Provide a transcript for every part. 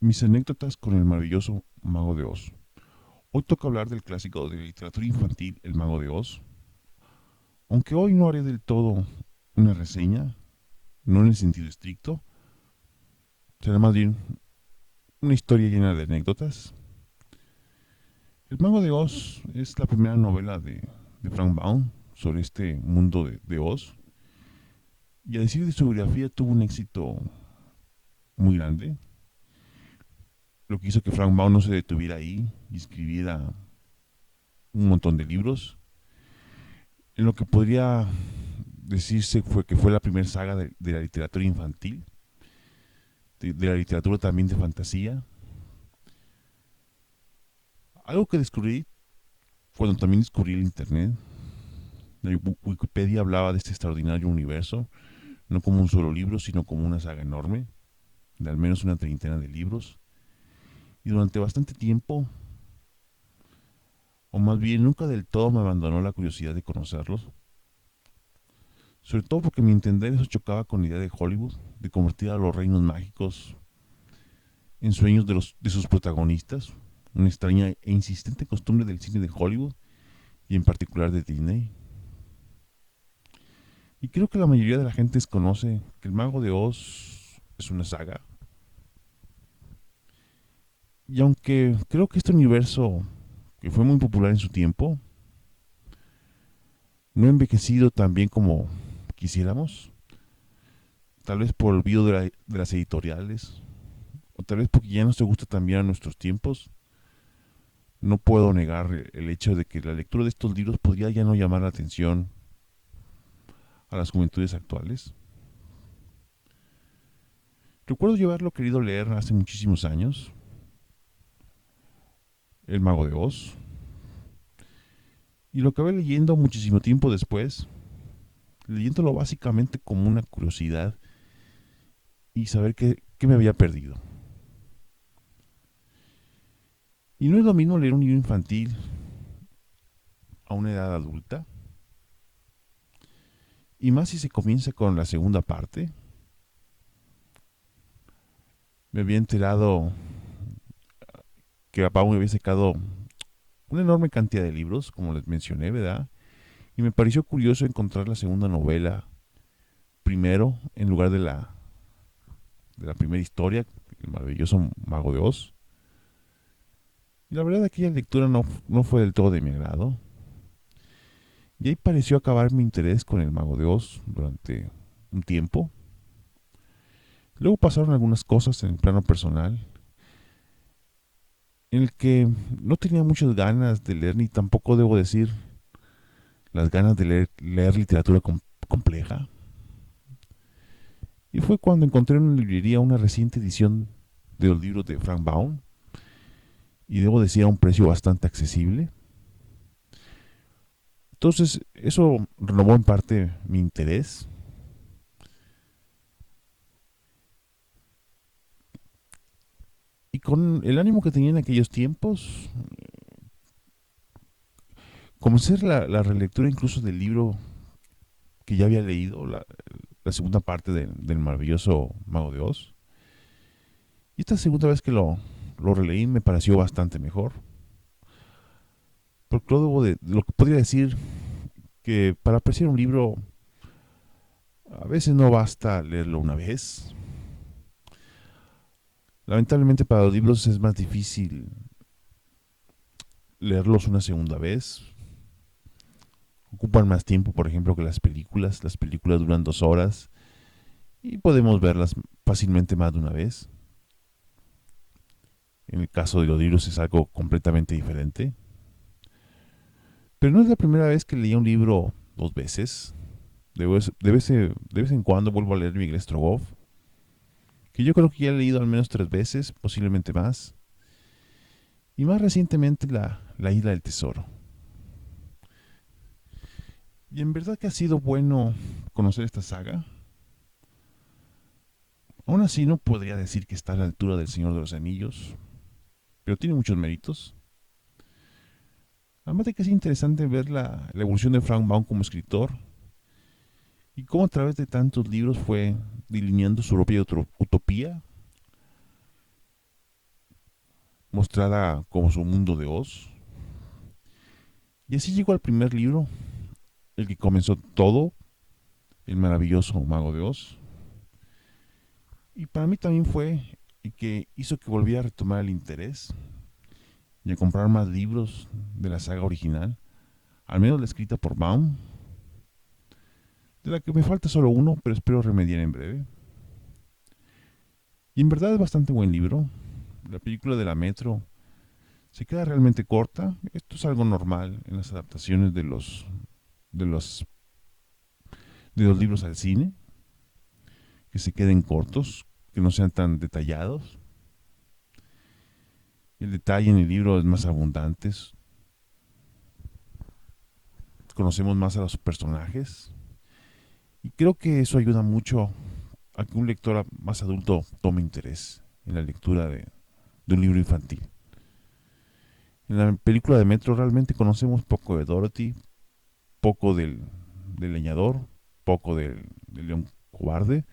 Mis anécdotas con el maravilloso Mago de Oz. Hoy toca hablar del clásico de literatura infantil El Mago de Oz, aunque hoy no haré del todo una reseña, no en el sentido estricto, será más bien una historia llena de anécdotas. El Mago de Oz es la primera novela de Frank Baum sobre este mundo de Oz, y a decir de su biografía tuvo un éxito muy grande, lo que hizo que Frank Baum no se detuviera ahí y escribiera un montón de libros, en lo que podría decirse fue que fue la primera saga de la literatura infantil, de la literatura también de fantasía. Algo que descubrí cuando también descubrí el Internet. La Wikipedia hablaba de este extraordinario universo, no como un solo libro, sino como una saga enorme, de al menos una treintena de libros. Y durante bastante tiempo, o más bien nunca del todo, me abandonó la curiosidad de conocerlos. Sobre todo porque mi entender eso chocaba con la idea de Hollywood, de convertir a los reinos mágicos en sueños de sus protagonistas, una extraña e insistente costumbre del cine de Hollywood y en particular de Disney. Y creo que la mayoría de la gente desconoce que El Mago de Oz es una saga. Y aunque creo que este universo, que fue muy popular en su tiempo, no ha envejecido tan bien como quisiéramos, tal vez por el olvido de las editoriales, o tal vez porque ya no se gusta también a nuestros tiempos, no puedo negar el hecho de que la lectura de estos libros podría ya no llamar la atención a las juventudes actuales. Recuerdo llevarlo querido leer hace muchísimos años, El Mago de Oz, y lo acabé leyendo muchísimo tiempo después, leyéndolo básicamente como una curiosidad y saber qué me había perdido. Y no es lo mismo leer un libro infantil a una edad adulta, y más si se comienza con la segunda parte. Me había enterado que papá me había sacado una enorme cantidad de libros, como les mencioné, ¿verdad? Y me pareció curioso encontrar la segunda novela primero en lugar de la primera historia, El maravilloso Mago de Oz. Y la verdad aquella lectura no fue del todo de mi agrado. Y ahí pareció acabar mi interés con El Mago de Oz durante un tiempo. Luego pasaron algunas cosas en el plano personal, en el que no tenía muchas ganas de leer, ni tampoco debo decir las ganas de leer literatura compleja. Y fue cuando encontré en una librería una reciente edición de los libros de Frank Baum, y debo decir a un precio bastante accesible. Entonces, eso renovó en parte mi interés. Y con el ánimo que tenía en aquellos tiempos, comencé la relectura incluso del libro que ya había leído, la segunda parte del maravilloso Mago de Oz. Y esta segunda vez que lo releí me pareció bastante mejor. Porque lo que podría decir que para apreciar un libro a veces no basta leerlo una vez. Lamentablemente para los libros es más difícil leerlos una segunda vez. Ocupan más tiempo, por ejemplo, que las películas. Las películas duran 2 horas y podemos verlas fácilmente más de una vez. En el caso de los libros es algo completamente diferente. Pero no es la primera vez que leía un libro 2 veces. De vez en cuando vuelvo a leer Miguel Strogoff, que yo creo que ya he leído al menos 3 veces, posiblemente más. Y más recientemente la Isla del Tesoro. Y en verdad que ha sido bueno conocer esta saga. Aún así no podría decir que está a la altura del Señor de los Anillos, pero tiene muchos méritos. Además de que es interesante ver la evolución de Frank Baum como escritor y cómo a través de tantos libros fue delineando su propia utopía, mostrada como su mundo de Oz. Y así llegó al primer libro, el que comenzó todo, el maravilloso Mago de Oz. Y para mí también fue el que hizo que volviera a retomar el interés y a comprar más libros de la saga original, al menos la escrita por Baum, de la que me falta solo uno, pero espero remediar en breve. Y en verdad es bastante buen libro. La película de la Metro se queda realmente corta. Esto es algo normal en las adaptaciones de los, de los libros al cine, que se queden cortos, que no sean tan detallados. El detalle en el libro es más abundante, conocemos más a los personajes y creo que eso ayuda mucho a que un lector más adulto tome interés en la lectura de un libro infantil. En la película de Metro realmente conocemos poco de Dorothy, poco del leñador, poco del león cobarde.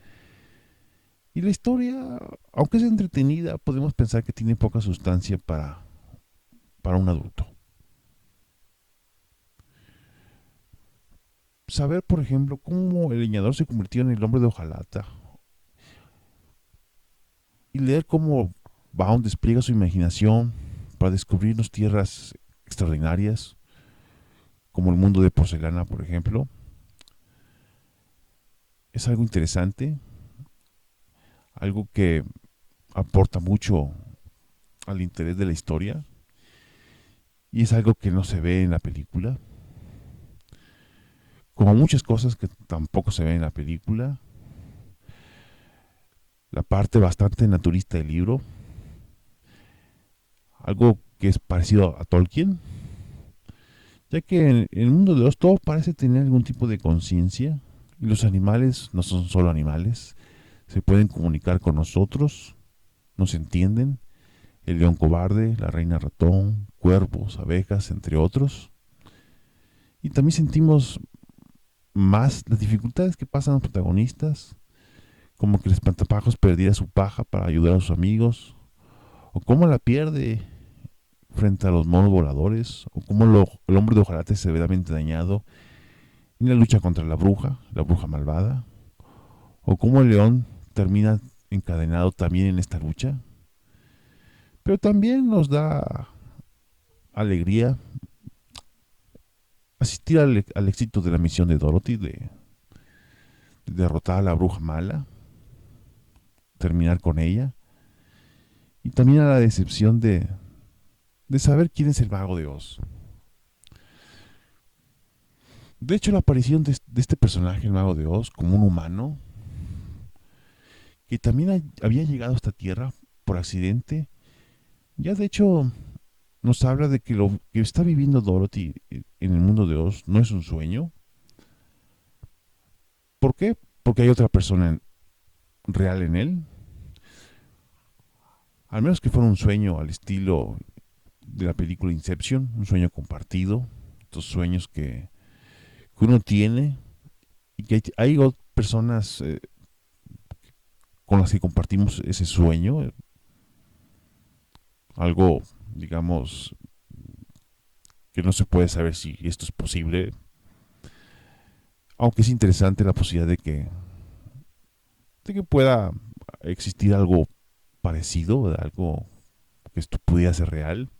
Y la historia, aunque es entretenida, podemos pensar que tiene poca sustancia para un adulto. Saber, por ejemplo, cómo el leñador se convirtió en el hombre de hojalata y leer cómo Baum despliega su imaginación para descubrirnos tierras extraordinarias, como el mundo de porcelana, por ejemplo, es algo interesante, algo que aporta mucho al interés de la historia y es algo que no se ve en la película, como muchas cosas que tampoco se ven en la película. La parte bastante naturista del libro, algo que es parecido a Tolkien, ya que en el mundo de los todo parece tener algún tipo de conciencia y los animales no son solo animales, se pueden comunicar con nosotros, nos entienden, el león cobarde, la reina ratón, cuervos, abejas, entre otros. Y también sentimos más las dificultades que pasan los protagonistas, como que el espantapájaros perdiera su paja para ayudar a sus amigos, o cómo la pierde frente a los monos voladores, o cómo el hombre de hojalate es severamente dañado en la lucha contra la bruja malvada, o cómo el león termina encadenado también en esta lucha. Pero también nos da alegría asistir al éxito de la misión de Dorothy de derrotar a la bruja mala, terminar con ella, y también a la decepción de saber quién es el mago de Oz. De hecho, la aparición de este personaje, el mago de Oz, como un humano, que también había llegado a esta tierra por accidente, ya de hecho nos habla de que lo que está viviendo Dorothy en el mundo de Oz no es un sueño. ¿Por qué? Porque hay otra persona real en él. Al menos que fuera un sueño al estilo de la película Inception, un sueño compartido, estos sueños que uno tiene y que hay personas con las que compartimos ese sueño, algo, digamos, que no se puede saber si esto es posible, aunque es interesante la posibilidad de que pueda existir algo parecido, ¿verdad? Algo que esto pudiera ser real.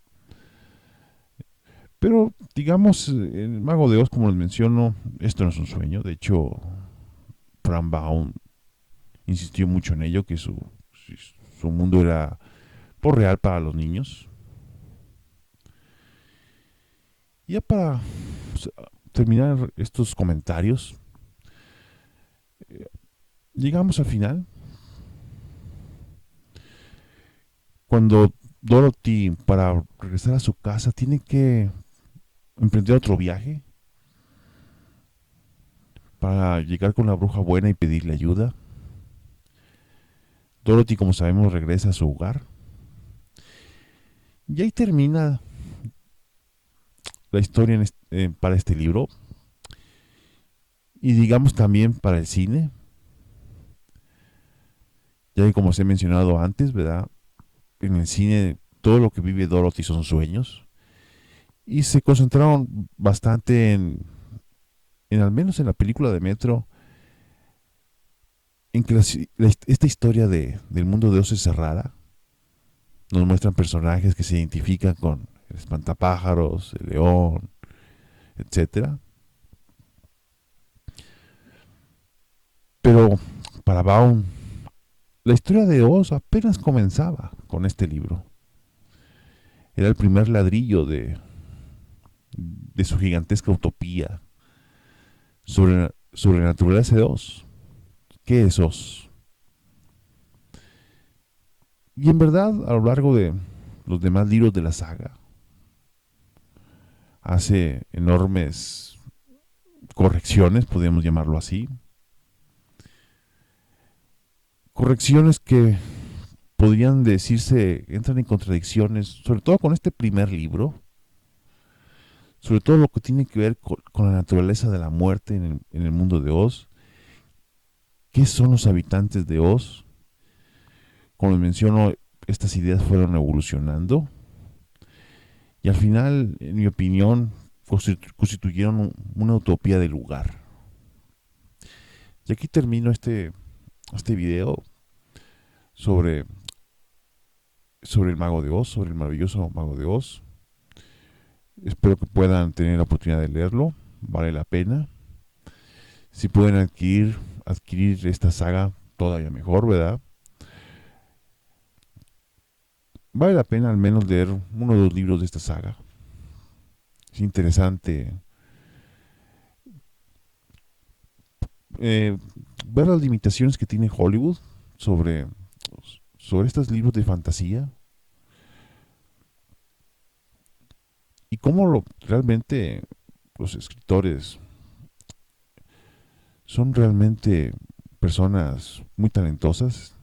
Pero, digamos, el Mago de Oz, como les menciono, esto no es un sueño. De hecho, Frank Baum insistió mucho en ello, que su mundo era por real para los niños. Y ya para pues, terminar estos comentarios, llegamos al final, cuando Dorothy, para regresar a su casa, tiene que emprender otro viaje para llegar con la bruja buena y pedirle ayuda. Dorothy, como sabemos, regresa a su hogar. Y ahí termina la historia para este libro. Y digamos también para el cine. Ya que como os he mencionado antes, ¿verdad? En el cine todo lo que vive Dorothy son sueños, y se concentraron bastante en al menos en la película de Metro, en que esta historia del mundo de Oz es cerrada. Nos muestran personajes que se identifican con el espantapájaros, el león, etcétera. Pero para Baum, la historia de Oz apenas comenzaba con este libro. Era el primer ladrillo de su gigantesca utopía sobre la naturaleza de Oz. ¿Qué es Oz? Y en verdad, a lo largo de los demás libros de la saga, hace enormes correcciones, podríamos llamarlo así. Correcciones que podrían decirse entran en contradicciones, sobre todo con este primer libro, sobre todo lo que tiene que ver con la naturaleza de la muerte en el mundo de Oz. ¿Qué son los habitantes de Oz? Como les menciono, estas ideas fueron evolucionando y al final, en mi opinión, constituyeron una utopía del lugar. Y aquí termino este video sobre, sobre el mago de Oz, sobre el maravilloso mago de Oz. Espero que puedan tener la oportunidad de leerlo, vale la pena. Si pueden adquirir esta saga, todavía mejor, ¿verdad? Vale la pena al menos leer uno o dos libros de esta saga. Es interesante eh, ver las limitaciones que tiene Hollywood sobre, sobre estos libros de fantasía y cómo realmente los escritores son realmente personas muy talentosas